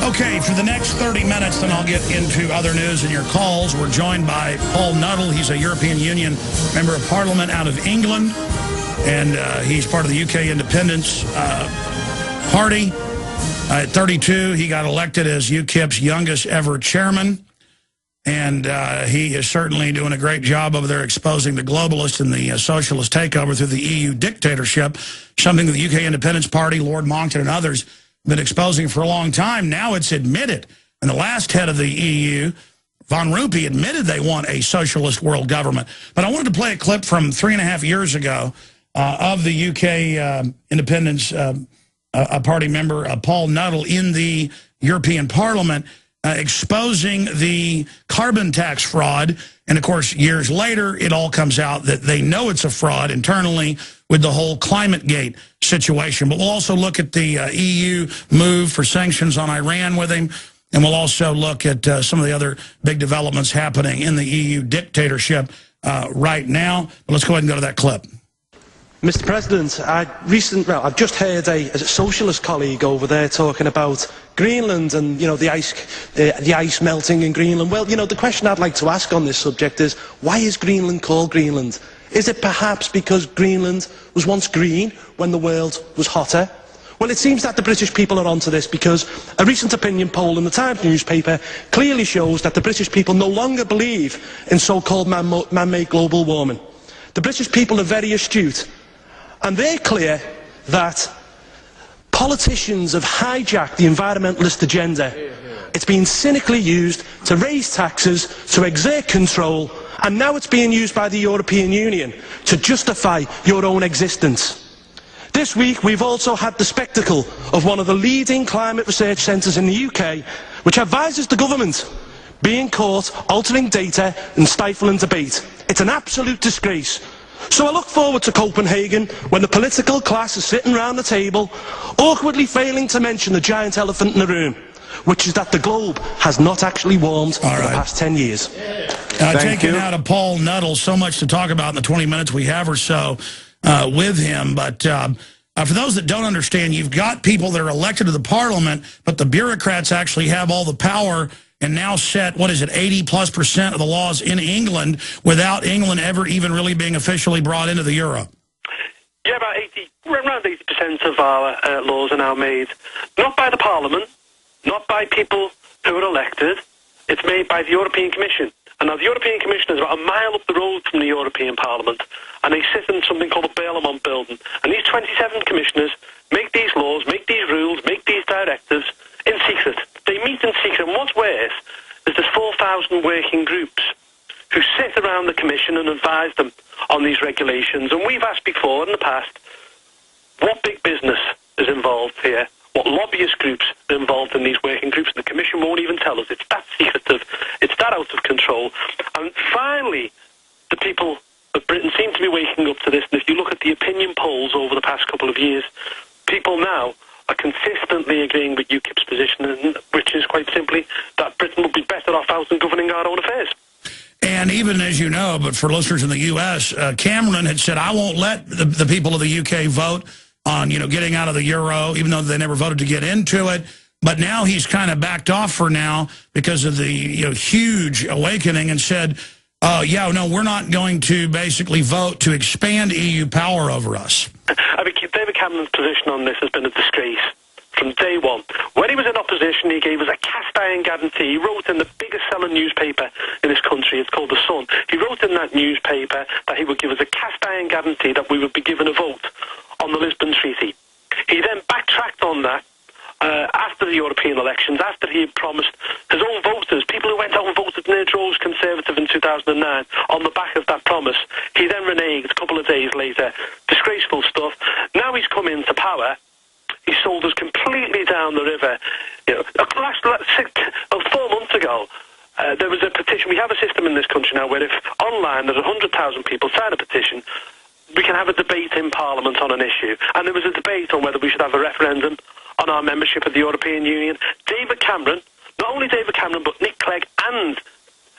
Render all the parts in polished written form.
Okay, for the next 30 minutes, then I'll get into other news and your calls. We're joined by Paul Nuttall. He's a European Union member of Parliament out of England, and he's part of the UK Independence Party. At 32, he got elected as UKIP's youngest ever chairman, and he is certainly doing a great job over there exposing the globalists and the socialist takeover through the EU dictatorship, something that the UK Independence Party, Lord Monckton and others been exposing for a long time. Now it's admitted. And the last head of the EU, Van Rompuy, admitted they want a socialist world government. But I wanted to play a clip from 3.5 years ago of the UK Independence Party member, Paul Nuttall, in the European Parliament, exposing the carbon tax fraud. And, of course, years later, it all comes out that they know it's a fraud internally with the whole ClimateGate situation. But we'll also look at the EU move for sanctions on Iran with him, and we'll also look at some of the other big developments happening in the EU dictatorship right now. But let's go ahead and go to that clip. Mr. President, I've just heard a socialist colleague over there talking about Greenland and, you know, the ice melting in Greenland. Well, you know, the question I'd like to ask on this subject is, why is Greenland called Greenland? Is it perhaps because Greenland was once green when the world was hotter? Well, it seems that the British people are onto this, because a recent opinion poll in the Times newspaper clearly shows that the British people no longer believe in so-called man-made global warming. The British people are very astute, and they're clear that politicians have hijacked the environmentalist agenda. It's been cynically used to raise taxes, to exert control, and now it's being used by the European Union to justify your own existence. This week we've also had the spectacle of one of the leading climate research centres in the UK, which advises the government, being caught altering data and stifling debate. It's an absolute disgrace. So I look forward to Copenhagen, when the political class is sitting round the table, awkwardly failing to mention the giant elephant in the room, which is that the globe has not actually warmed for the past 10 years. Taking out of Paul Nuttall, so much to talk about in the 20 minutes we have or so with him. But for those that don't understand, you've got people that are elected to the parliament, but the bureaucrats actually have all the power and now set, what is it, 80+% of the laws in England without England ever even really being officially brought into the euro. Yeah, around 80% of our laws are now made, not by the Parliament, not by people who are elected. It's made by the European Commission. And now the European Commission is about a mile up the road from the European Parliament, and they sit in something called the Parliament building. And these 27 commissioners make these laws, make these rules, make these directives in secret. They meet in secret, and what's worse is there's 4,000 working groups who sit around the Commission and advise them on these regulations. And we've asked before in the past, what big business is involved here? What lobbyist groups are involved in these working groups? The Commission won't even tell us. It's that secretive. It's that out of control. And finally, the people of Britain seem to be waking up to this. And if you look at the opinion polls over the past couple of years, people now are consistently agreeing with UKIP's position, which is quite simply that Britain would be better off out and governing our own affairs. And even, as you know, but for listeners in the U.S., Cameron had said, I won't let the people of the U.K. vote on, you know, getting out of the euro, even though they never voted to get into it. But now he's kind of backed off for now because of the, you know, huge awakening, and said, yeah, no, we're not going to basically vote to expand EU power over us. I mean, David Cameron's position on this has been a disgrace from day one. When he was in opposition, he gave us a cast-iron guarantee. He wrote in the biggest selling newspaper in this country, it's called The Sun. He wrote in that newspaper that he would give us a cast-iron guarantee that we would be given a vote on the Lisbon Treaty. He then backtracked on that after the European elections, after he had promised his own voters, people who went out and voted in their droves Conservative in 2009, on the back of that promise. He then reneged a couple of days later. Disgraceful stuff. Now he's come into power. He sold us completely down the river. You know, 4 months ago, there was a petition. We have a system in this country now where if online there's 100,000 people sign a petition, we can have a debate in Parliament on an issue. And there was a debate on whether we should have a referendum on our membership of the European Union. David Cameron, not only David Cameron, but Nick Clegg and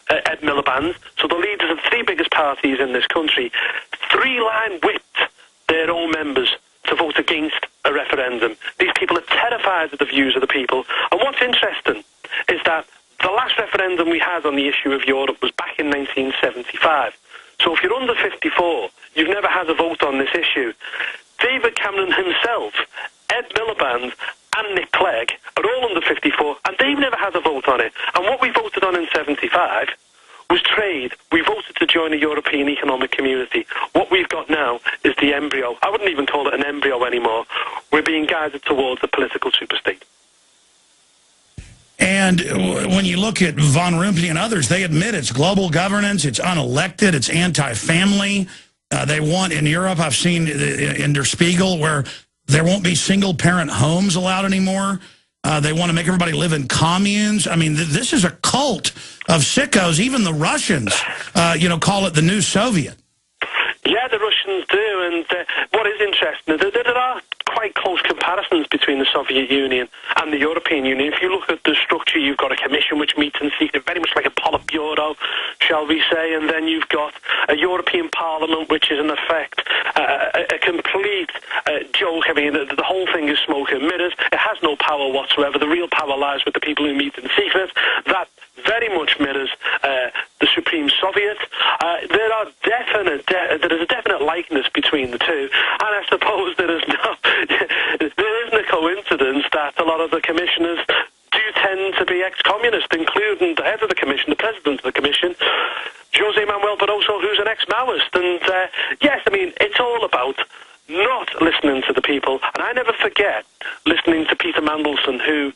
Ed Miliband, so the leaders of the 3 biggest parties in this country, 3-line whipped their own members to vote against a referendum. These people are terrified of the views of the people. And what's interesting is that the last referendum we had on the issue of Europe was back in 1975. So if you're under 54, you've never had a vote on this issue. David Cameron himself, Ed Miliband and Nick Clegg are all under 54, and they've never had a vote on it. And what we voted on in 75 was trade. We voted to join the European Economic Community. What we've got now is the embryo. I wouldn't even call it an embryo anymore. We're being guided towards a political superstate. And when you look at Von Rumpeney and others, they admit it's global governance, it's unelected, it's anti-family. They want, in Europe, I've seen in Der Spiegel, where there won't be single-parent homes allowed anymore. They want to make everybody live in communes. I mean, this is a cult of sickos. Even the Russians, call it the new Soviet. Yeah, the Russians do. And what is interesting, there are quite close comparisons between the Soviet Union and the European Union. If you look at the structure, you've got a commission which meets in secret, very much like a Politburo, shall we say, and then you've got a European Parliament which is in effect a complete joke. I mean, the whole thing is smoke and mirrors. It has no power whatsoever. The real power lies with the people who meet in secret. That very much mirrors the Supreme Soviet. There is a definite likeness between the two, and I suppose there isn't a coincidence that a lot of the commissioners do tend to be ex-communist, including the head of the commission, the president of the commission, José Manuel Barroso, who's an ex-Maoist. And yes, I mean, it's all about not listening to the people. And I never forget listening to Peter Mandelson, who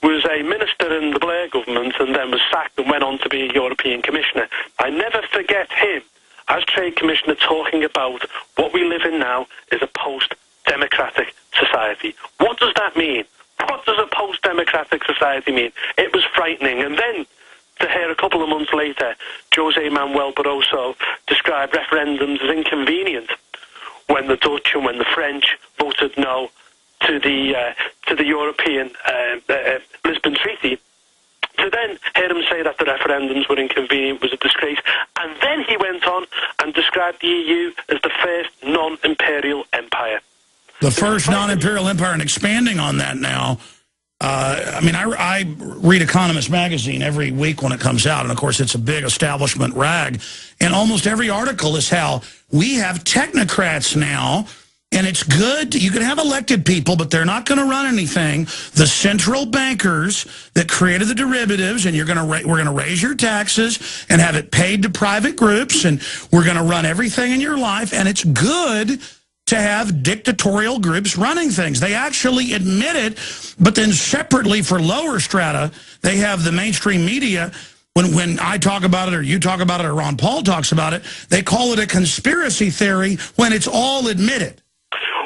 was a minister in the Blair government and then was sacked and went on to be a European commissioner. I never forget him, as Trade Commissioner, talking about what we live in now is a post-democratic society. What does that mean? What does a post-democratic society mean? It was frightening. And then to hear a couple of months later, José Manuel Barroso described referendums as inconvenient when the Dutch and when the French voted no to the European Lisbon Treaty. To then hear him say that the referendums were inconvenient was a disgrace. And then he went on and described the EU as the first non-imperial empire. The first non-imperial empire, and expanding on that now. I mean, I read Economist magazine every week when it comes out, and of course it's a big establishment rag. And almost every article is how we have technocrats now, and it's good. You can have elected people, but they're not going to run anything. The central bankers that created the derivatives, and we're going to raise your taxes and have it paid to private groups, and we're going to run everything in your life, and it's good to have dictatorial groups running things. They actually admit it, but then separately for lower strata, they have the mainstream media. When I talk about it, or you talk about it, or Ron Paul talks about it, they call it a conspiracy theory when it's all admitted.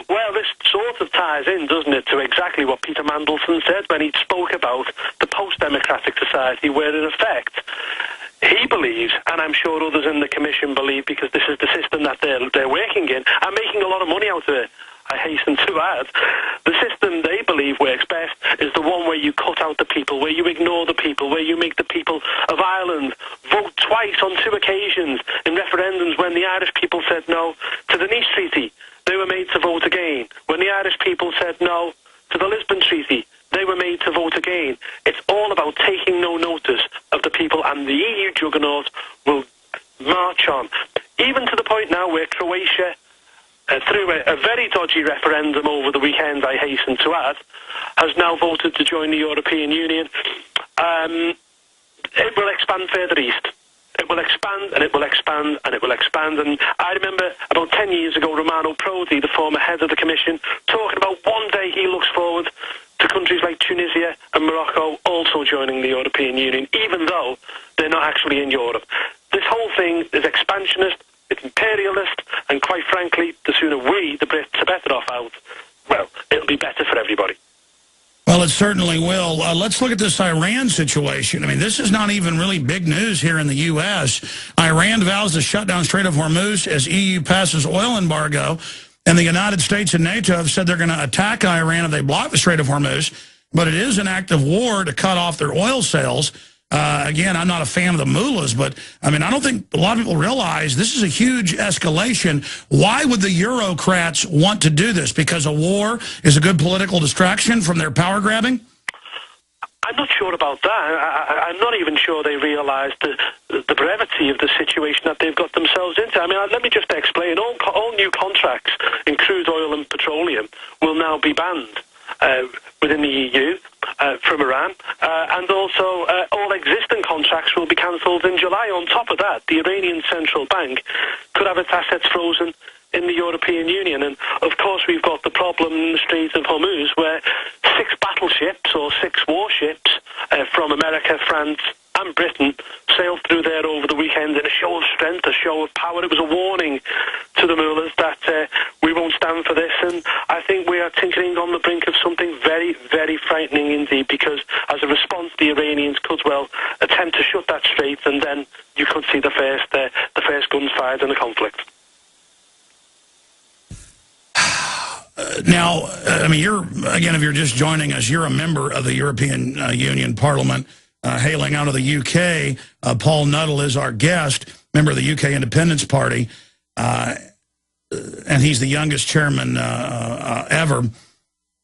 Well, this sort of ties in, doesn't it, to exactly what Peter Mandelson said when he spoke about the post-democratic society, where in effect he believes, and I'm sure others in the Commission believe, because this is the system that they're working in, and making a lot of money out of it, I hasten to add, the system they believe works best is the one where you cut out the people, where you ignore the people, where you make the people of Ireland vote twice on 2 occasions in referendums. When the Irish people said no to the Nice Treaty, they were made to vote again. When the Irish people said no to the Lisbon Treaty, they were made to vote again. It's all about taking no notice of the people, and the EU juggernaut will march on. Even to the point now where Croatia, through a very dodgy referendum over the weekend, I hasten to add, has now voted to join the European Union. It will expand further east. It will expand, and it will expand, and it will expand. And I remember about 10 years ago, Romano Prodi, the former head of the Commission, talking about one day he looks forward to countries like Tunisia and Morocco also joining the European Union, even though they're not actually in Europe. This whole thing is expansionist, it's imperialist, and quite frankly, the sooner we, the Brits, are better off out, well, it'll be better for everybody. Well, it certainly will. Let's look at this Iran situation. I mean, this is not even really big news here in the U.S. Iran vows to shut down Strait of Hormuz as EU passes oil embargo, and the United States and NATO have said they're going to attack Iran if they block the Strait of Hormuz, but it is an act of war to cut off their oil sales. Again, I'm not a fan of the mullahs, but, I mean, I don't think a lot of people realize this is a huge escalation. Why would the Eurocrats want to do this? Because a war is a good political distraction from their power grabbing? I'm not sure about that. I'm not even sure they realise the brevity of the situation that they've got themselves into. I mean, let me just explain. All new contracts in crude oil and petroleum will now be banned within the EU from Iran, and also all existing contracts will be cancelled in July. On top of that, the Iranian Central Bank could have its assets frozen in the European Union. And, of course, we've got the problem in the Strait of Hormuz where 6 battleships or 6 warships from America, France and Britain sailed through there over the weekend in a show of strength, a show of power. It was a warning to the mullahs that we won't stand for this. And I think we are tinkering on the brink of something very, very frightening indeed, because as a response, the Iranians could well attempt to shut that strait, and then you could see the first guns fired in the conflict. Now, I mean, if you're just joining us, you're a member of the European Union Parliament, hailing out of the UK. Paul Nuttall is our guest, member of the UK Independence Party, and he's the youngest chairman ever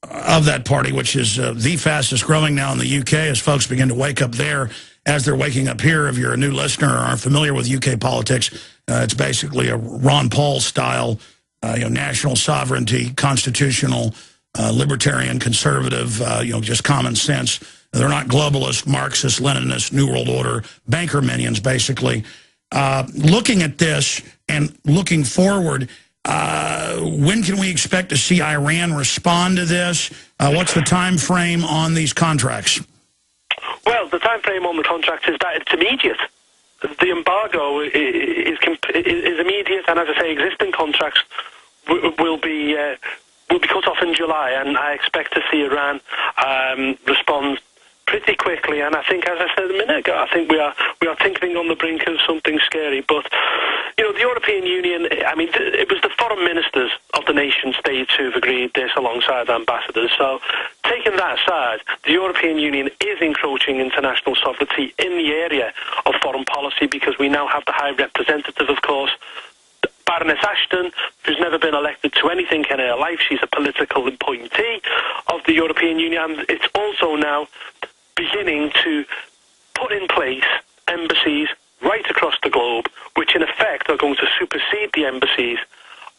of that party, which is the fastest growing now in the UK as folks begin to wake up there as they're waking up here. If you're a new listener or aren't familiar with UK politics, it's basically a Ron Paul style national sovereignty, constitutional, libertarian, conservative, just common sense. They're not globalist, Marxist, Leninist, New World Order, banker minions, basically. Looking at this and looking forward, when can we expect to see Iran respond to this? What's the time frame on these contracts? Well, the time frame on the contracts is that it's immediate. The embargo is immediate, and as I say, existing contracts will be cut off in July, and I expect to see Iran respond pretty quickly. And I think, as I said a minute ago, I think we are tinkering on the brink of something scary. But the European Union, I mean, it was the foreign ministers of the nation states who've agreed this alongside the ambassadors. So, taking that aside, the European Union is encroaching international sovereignty in the area of foreign policy, because we now have the High Representative, of course, Baroness Ashton, who's never been elected to anything in her life. She's a political appointee of the European Union, and it's also now beginning to put in place embassies right across the globe, which in effect are going to supersede the embassies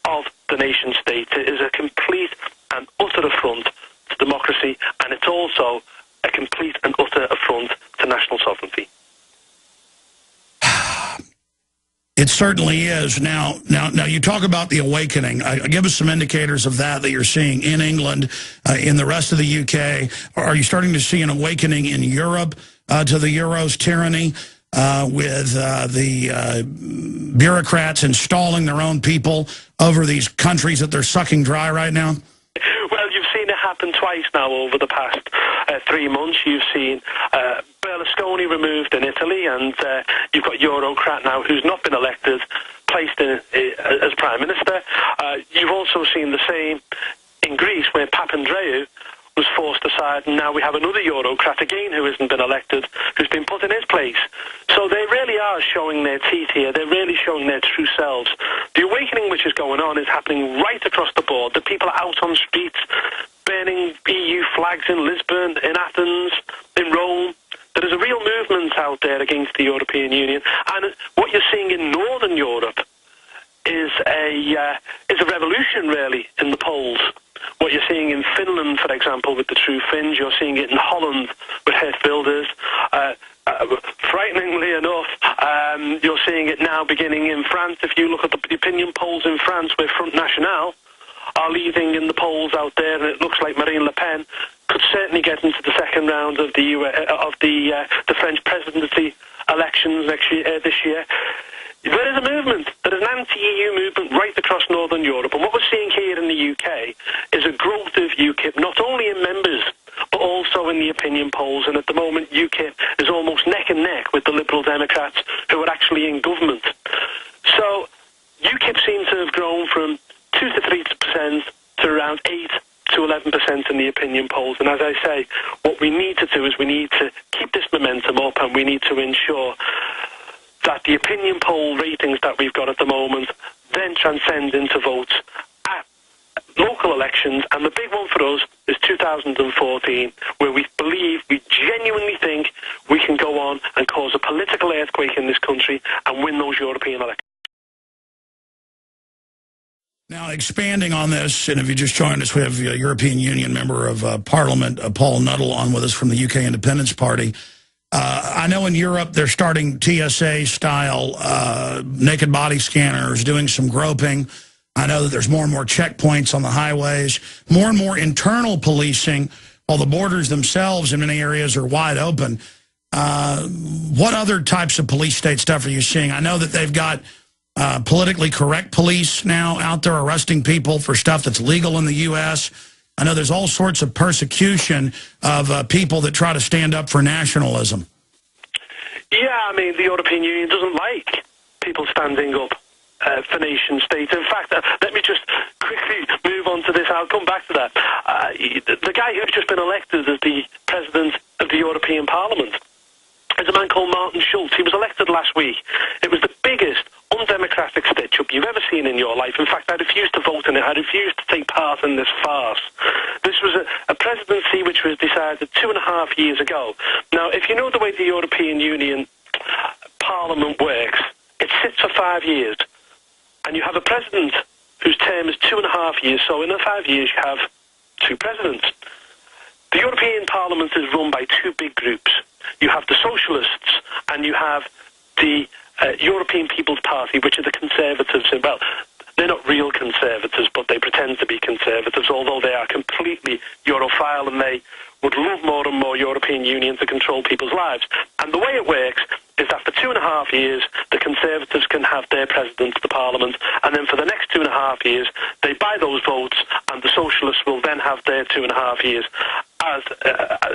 of the nation state. It is a complete and utter affront to democracy, and it's also a complete and utter affront to national sovereignty. It certainly is. Now, you talk about the awakening. Give us some indicators of that you're seeing in England, in the rest of the UK. Are you starting to see an awakening in Europe to the Euro's tyranny, with the bureaucrats installing their own people over these countries that they're sucking dry right now? Well, you've seen it happen twice now over the past 3 months. You've seen Berlusconi removed in Italy, and you've got Eurocrat now who's not been elected, placed in as Prime Minister. You've also seen the same in Greece, where Papandreou was forced aside, and now we have another Eurocrat again who hasn't been elected, who's been put in his place. So they really are showing their teeth here. They're really showing their true selves. The awakening which is going on is happening right across the board. The people are out on streets, burning EU flags in Lisbon, in Athens, in Rome. There is a real movement out there against the European Union. And what you're seeing in Northern Europe is a revolution, really, in the polls. What you're seeing in Finland, for example, with the True Finns, you're seeing it in Holland with Geert Wilders. Frighteningly enough, you're seeing it now beginning in France. If you look at the opinion polls in France, where Front National are leading in the polls out there, and it looks like Marine Le Pen could certainly get into the second round of the French presidency elections this year. There is a movement. There is an anti-EU movement right across Northern Europe. And what we're seeing here in the UK is a growth of UKIP, not only in members, but also in the opinion polls. And at the moment, UKIP is almost neck and neck with the Liberal Democrats, who are actually in government. So UKIP seems to have grown from 2 to 3% to around 8 to 11% in the opinion polls. And as I say, what we need to do is we need to keep this momentum momentum up, and we need to ensure that the opinion poll ratings that we've got at the moment then transcend into votes at local elections. And the big one for us is 2014, where we genuinely think we can go on and cause a political earthquake in this country and win those European elections. Now, expanding on this, and if you just joined us, we have a European Union member of Parliament, Paul Nuttall, on with us from the UK Independence Party. I know in Europe they're starting TSA-style naked body scanners, doing some groping. I know that there's more and more checkpoints on the highways, more and more internal policing, while the borders themselves in many areas are wide open. What other types of police state stuff are you seeing? I know that they've got politically correct police now out there arresting people for stuff that's legal in the U.S. I know there's all sorts of persecution of people that try to stand up for nationalism. Yeah, I mean, the European Union doesn't like people standing up for nation states. In fact, let me just quickly move on to this. I'll come back to that. The guy who's just been elected as the president of the European Parliament is a man called Martin Schulz. He was elected last week. It was the biggest undemocratic stitch-up you've ever seen in your life. In fact, I refused to vote in it. I refused to take part in this farce. This was a presidency which was decided 2.5 years ago. Now, if you know the way the European Union Parliament works, it sits for 5 years, and you have a president whose term is 2.5 years, so in the 5 years you have 2 presidents. The European Parliament is run by 2 big groups. You have the Socialists, and you have the European People's Party, which are the Conservatives. Well, they're not real Conservatives, but they pretend to be Conservatives, although they are completely Europhile, and they would love more and more European Union to control people's lives. And the way it works is that for 2.5 years, the Conservatives can have their president of the Parliament, and then for the next 2.5 years, they buy those votes, and the Socialists will then have their 2.5 years as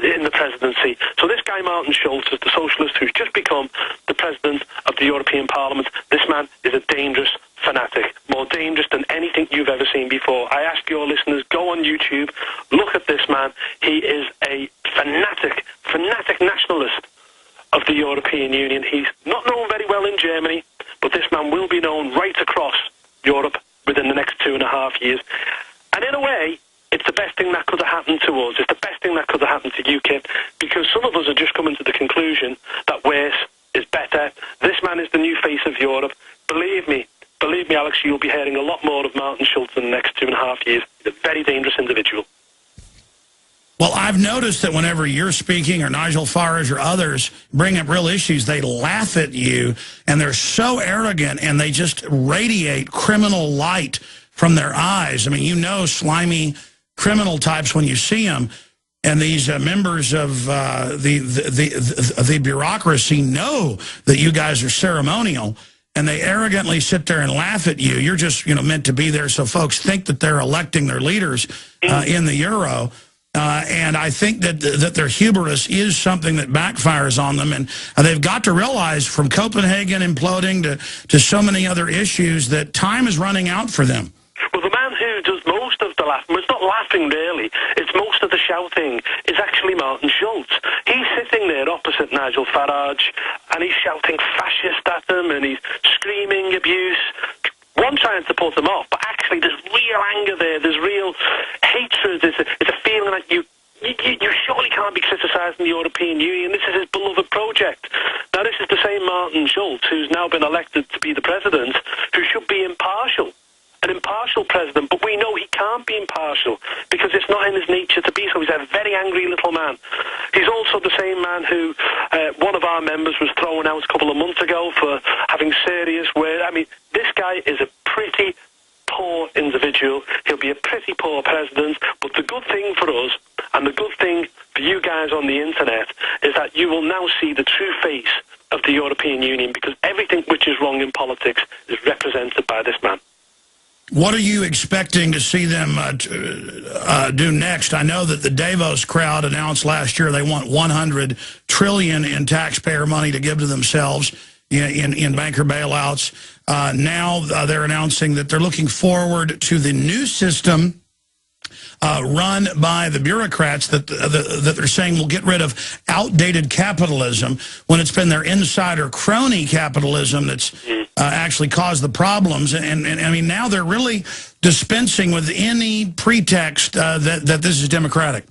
in the presidency. So this guy, Martin Schulz, is the socialist who's just become the president of the European Parliament. This man is a dangerous fanatic, more dangerous than anything you've ever seen before. I ask your listeners, go on YouTube, look at this man. He is a fanatic nationalist of the European Union. He's not known very well in Germany, but this man will be known right across Europe within the next 2.5 years. And in a way, it's the best thing that could have happened to us. It's the best thing that could have happened to UKIP, because some of us are just coming to the conclusion that worse is better. This man is the new face of Europe. Believe me, Alex, you'll be hearing a lot more of Martin Schulz in the next 2.5 years. He's a very dangerous individual. Well, I've noticed that whenever you're speaking or Nigel Farage or others bring up real issues, they laugh at you, and they're so arrogant, and they just radiate criminal light from their eyes. I mean, you know, slimy criminal types when you see them, and these members of the bureaucracy know that you guys are ceremonial, and they arrogantly sit there and laugh at you. You're just, meant to be there so folks think that they're electing their leaders in the Euro. And I think that their hubris is something that backfires on them. And they've got to realize, from Copenhagen imploding to so many other issues, that time is running out for them. Well, the man who does most of the laughing, well, it's not laughing really, it's most of the shouting, is actually Martin Schulz. He's sitting there opposite Nigel Farage, and he's shouting fascist at them, and he's screaming abuse. One trying to put them off, but actually there's real anger there, there's real hatred, it's a feeling that you surely can't be criticising the European Union. This is his beloved project. Now, this is the same Martin Schulz who's now been elected to be the president, who should be impartial. An impartial president, but we know he can't be impartial because it's not in his nature to be so. He's a very angry little man. He's also the same man who one of our members was thrown out a couple of months ago for having serious words. I mean, this guy is a pretty poor individual. He'll be a pretty poor president, but the good thing for us and the good thing for you guys on the internet is that you will now see the true face of the European Union, because everything which is wrong in politics is represented by this man. What are you expecting to see them do next? I know that the Davos crowd announced last year they want $100 trillion in taxpayer money to give to themselves in banker bailouts. Now they're announcing that they're looking forward to the new system run by the bureaucrats that they're saying will get rid of outdated capitalism when it's been their insider crony capitalism that's actually caused the problems. And I mean, now they're really dispensing with any pretext that this is democratic.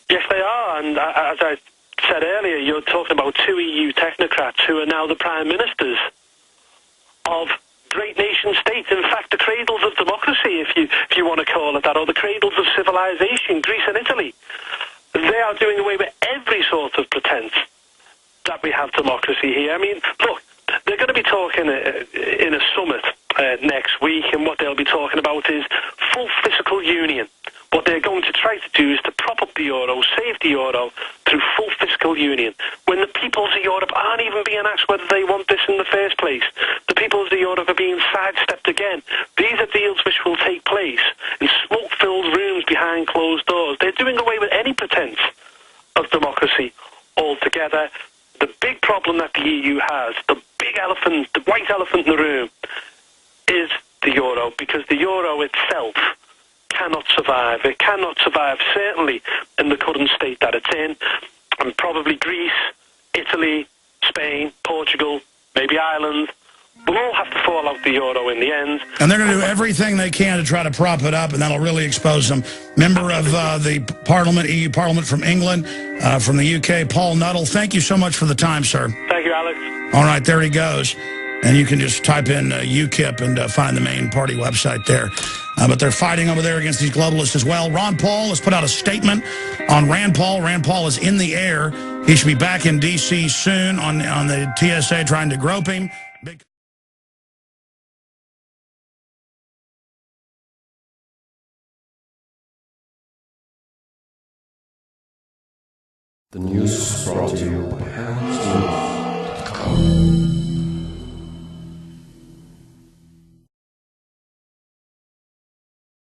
Yes, they are. And as I said earlier, you're talking about two EU technocrats who are now the prime ministers of great nation states, in fact the cradles of democracy, if you want to call it that, or the cradles of civilization, Greece and Italy. They are doing away with every sort of pretense that we have democracy here. I mean, look, they're going to be talking in a summit next week, and what they'll be talking about is full fiscal union. What they're going to try to do is to prop up the euro, save the euro through full fiscal union, when the peoples of Europe aren't even being asked whether they want this in the first place. The peoples of Europe are being sidestepped again. These are deals which will take place in smoke-filled rooms behind closed doors. They're doing away with any pretense of democracy altogether. The big problem that the EU has, the big elephant, the white elephant in the room, is the euro, because the euro itself cannot survive. It cannot survive, certainly in the current state that it's in, and probably Greece, Italy, Spain, Portugal, maybe Ireland will all have to fall out the euro in the end. And they're going to do everything they can to try to prop it up, and that'll really expose them. Member of the Parliament, EU Parliament from England, from the UK, Paul Nuttall, thank you so much for the time, sir. Thank you, Alex. All right, there he goes. And you can just type in UKIP and find the main party website there. But they're fighting over there against these globalists as well. Ron Paul has put out a statement on Rand Paul. Rand Paul is in the air. He should be back in D.C. soon on the TSA trying to grope him. The news is brought to you by hands.com.